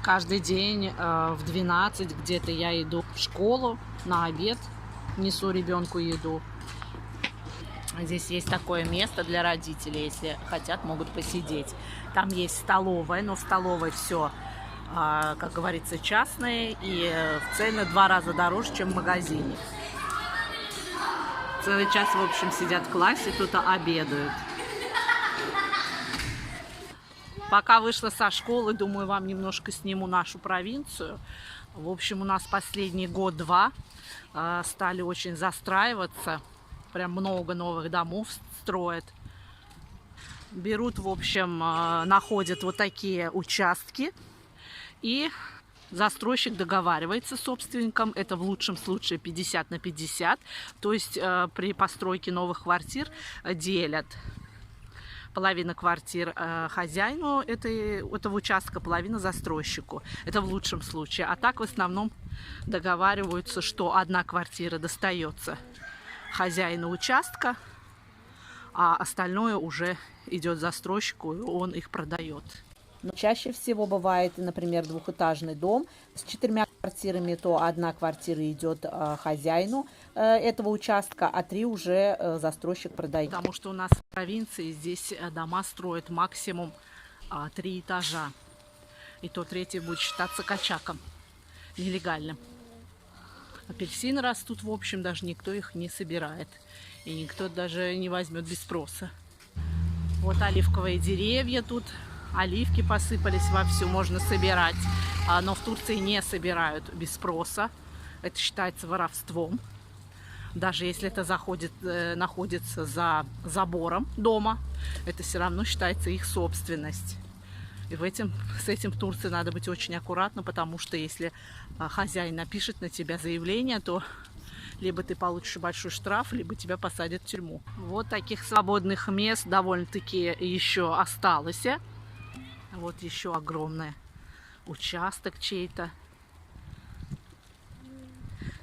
Каждый день в 12 где-то я иду в школу на обед, несу ребенку еду. Здесь есть такое место для родителей, если хотят, могут посидеть. Там есть столовая, но в столовой все, как говорится, частное, и в цене 2 раза дороже, чем в магазине. Целый час, в общем, сидят в классе, тут обедают. Пока вышла со школы, думаю, вам немножко сниму нашу провинцию. В общем, у нас последний год-два стали очень застраиваться. Прям много новых домов строят. Берут, в общем, находят вот такие участки. И застройщик договаривается с собственником. Это в лучшем случае 50 на 50. То есть при постройке новых квартир делят. Половина квартир хозяину этого участка, половина застройщику. Это в лучшем случае. А так в основном договариваются, что одна квартира достается хозяину участка, а остальное уже идет застройщику, и он их продает. Но чаще всего бывает, например, двухэтажный дом с 4 квартирами, то одна квартира идет хозяину этого участка, а 3 уже застройщик продает. Потому что у нас в провинции здесь дома строят максимум 3 этажа. И то 3-й будет считаться качаком, нелегальным. Апельсины растут, в общем, даже никто их не собирает. И никто даже не возьмет без спроса. Вот оливковые деревья тут. Оливки посыпались вовсю, можно собирать. Но в Турции не собирают без спроса. Это считается воровством. Даже если это находится за забором дома, это все равно считается их собственность. И с этим в Турции надо быть очень аккуратно, потому что если хозяин напишет на тебя заявление, то либо ты получишь большой штраф, либо тебя посадят в тюрьму. Вот таких свободных мест довольно-таки еще осталось. Вот еще огромный участок чей-то.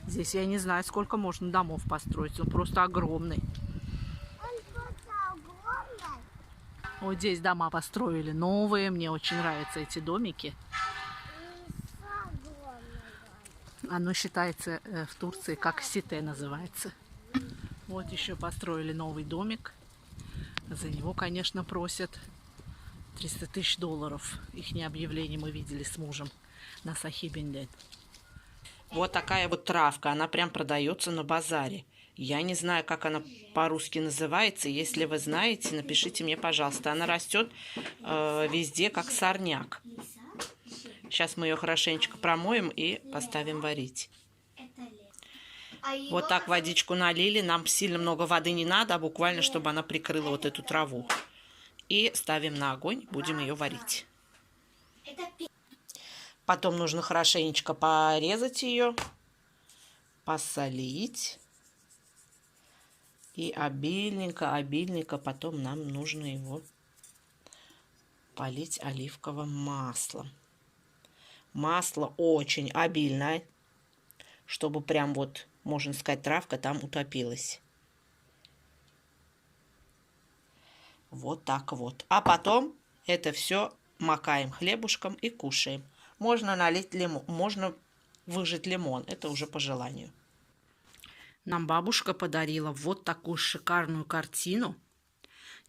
Здесь я не знаю, сколько можно домов построить. Он просто огромный. Вот здесь дома построили новые. Мне очень нравятся эти домики. Оно считается в Турции как сите называется. Вот еще построили новый домик. За него, конечно, просят $300 000. Их объявление мы видели с мужем на Сахибинден. Вот такая вот травка. Она прям продается на базаре. Я не знаю, как она по-русски называется. Если вы знаете, напишите мне, пожалуйста. Она растет везде, как сорняк. Сейчас мы ее хорошенечко промоем и поставим варить. Вот так водичку налили. Нам сильно много воды не надо, а буквально, чтобы она прикрыла вот эту траву. И ставим на огонь, будем ее варить. Потом нужно хорошенечко порезать ее, посолить. И обильненько потом нам нужно его полить оливковым маслом. Масло очень обильное, чтобы прям вот, можно сказать, травка там утопилась. Вот так вот. А потом это все макаем хлебушком и кушаем. Можно налить лимон, можно выжать лимон. Это уже по желанию. Нам бабушка подарила вот такую шикарную картину.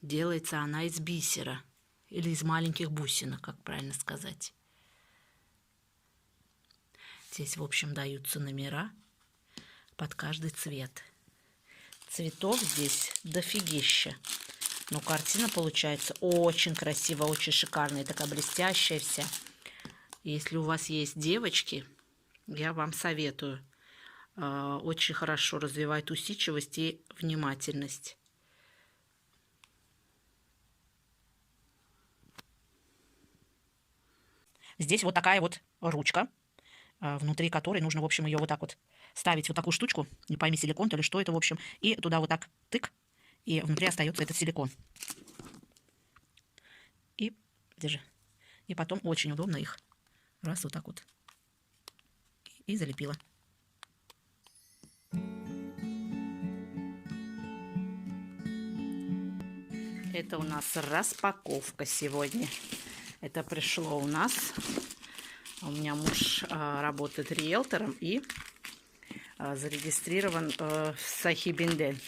Делается она из бисера. Или из маленьких бусинок, как правильно сказать. Здесь, в общем, даются номера под каждый цвет. Цветов здесь дофигища. Но картина получается очень красивая, очень шикарная, такая блестящая вся. Если у вас есть девочки, я вам советую. Очень хорошо развивает усидчивость и внимательность. Здесь вот такая вот ручка, внутри которой нужно, в общем, ее вот так вот ставить, вот такую штучку, не пойми, силикон или что это, в общем, и туда вот так тык. И внутри остается этот силикон. И держи. И потом очень удобно их раз вот так вот. И залепила. Это у нас распаковка сегодня. Это пришло у нас У меня муж работает риэлтором и зарегистрирован в Сахибинден.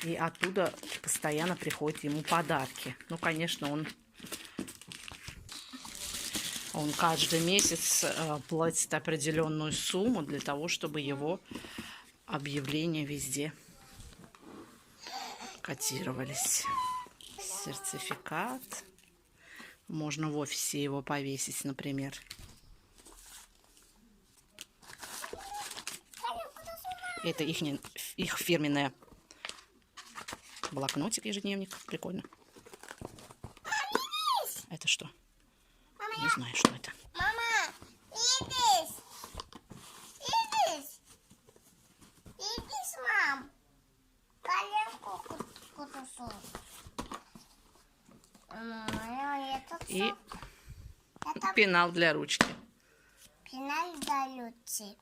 И оттуда постоянно приходят ему подарки. Ну, конечно, он каждый месяц платит определенную сумму для того, чтобы его объявления везде котировались. Сертификат. Можно в офисе его повесить, например. Это их фирменная блокнотик, ежедневник. Прикольно. Это что? Не знаю, что это. Мама, идись. Идись. Идись, мам. Коленку кутусу. И пенал для ручки. Пенал для ручки.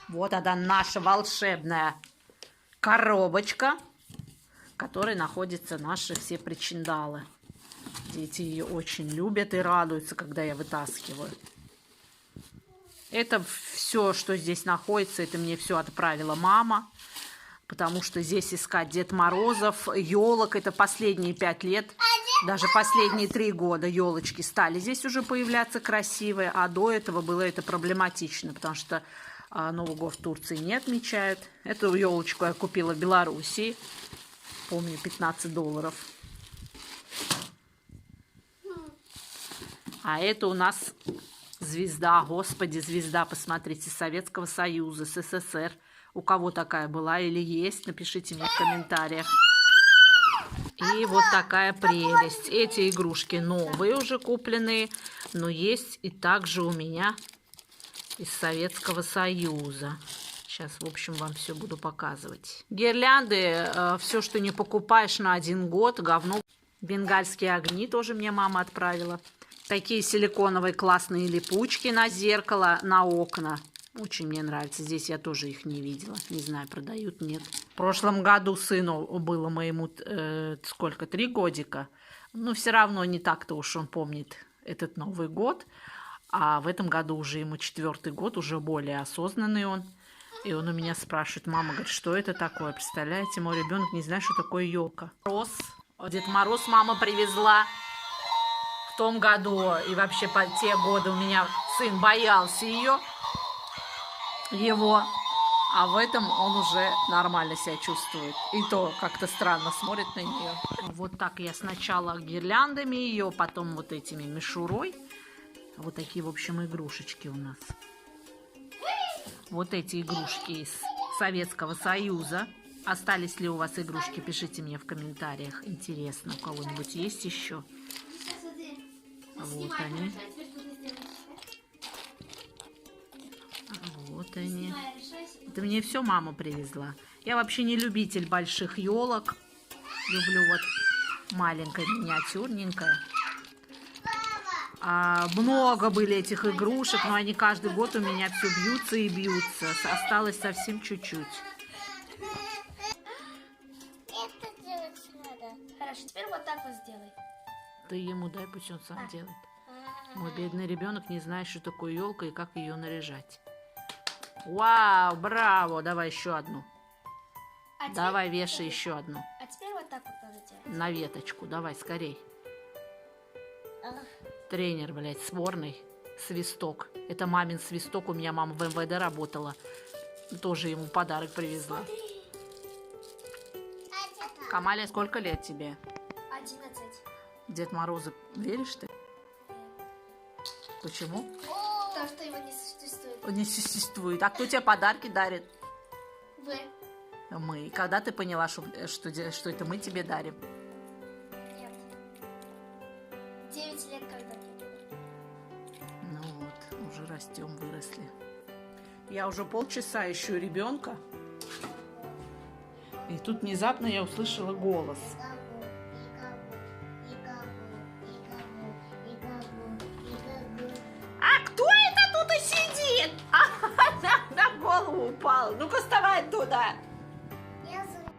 Вот она наша волшебная коробочка, в которой находятся наши все причиндалы. Дети ее очень любят и радуются, когда я вытаскиваю. Это все, что здесь находится, это мне все отправила мама. Потому что здесь искать Дед Морозов, елок, это последние 5 лет, даже последние 3 года елочки стали здесь уже появляться красивые, а до этого было это проблематично, потому что Новый год в Турции не отмечают. Эту елочку я купила в Белоруссии, помню, $15. А это у нас звезда, господи, звезда, посмотрите, Советского Союза, СССР. У кого такая была или есть, напишите мне в комментариях. И вот такая прелесть. Эти игрушки новые уже купленные, но есть и также у меня из Советского Союза. Сейчас, в общем, вам все буду показывать. Гирлянды, все, что не покупаешь на 1 год, говно. Бенгальские огни тоже мне мама отправила. Такие силиконовые классные липучки на зеркало, на окна. Очень мне нравится. Здесь я тоже их не видела. Не знаю, продают, нет. В прошлом году сыну было моему, 3 годика. Но все равно не так-то уж он помнит этот Новый год. А в этом году уже ему 4-й год, уже более осознанный он. И он у меня спрашивает, мама, говорит, что это такое? Представляете, мой ребенок не знает, что такое елка. Дед Мороз мама привезла в том году. И вообще по те годы у меня сын боялся его, а в этом он уже нормально себя чувствует. И то как-то странно смотрит на нее. Вот так я сначала гирляндами ее, потом вот этими мишурой. Вот такие, в общем, игрушечки у нас. Вот эти игрушки из Советского Союза. Остались ли у вас игрушки? Пишите мне в комментариях. Интересно, у кого-нибудь есть еще? Вот они. Вот они. Это мне все мама привезла. Я вообще не любитель больших елок. Люблю вот маленькая, миниатюрненькая. Много были этих игрушек, но они каждый год у меня все бьются и бьются. Осталось совсем чуть-чуть. Это делать надо. Хорошо, теперь вот так вот сделай. Ты ему дай, пусть он сам делает. Мой бедный ребенок не знает, что такое елка и как ее наряжать. Вау, браво! Давай еще одну. Давай, вешай еще одну. А теперь вот так вот надо делать. На веточку. Давай, скорей. Тренер, блядь, сборной. Свисток. Это мамин свисток. У меня мама в МВД работала. Тоже ему подарок привезла. Камаля, сколько лет тебе? 11. Дед Мороза веришь ты? Почему? Потому что его не существует. Он не существует. А кто тебе подарки дарит? Вы. Мы. Когда ты поняла, что это мы тебе дарим? Нет. 9 лет когда-то. Ну вот, уже растем, выросли. Я уже полчаса ищу ребенка. И тут внезапно я услышала голос. А кто это тут и сидит? На голову упал. Ну-ка вставай оттуда.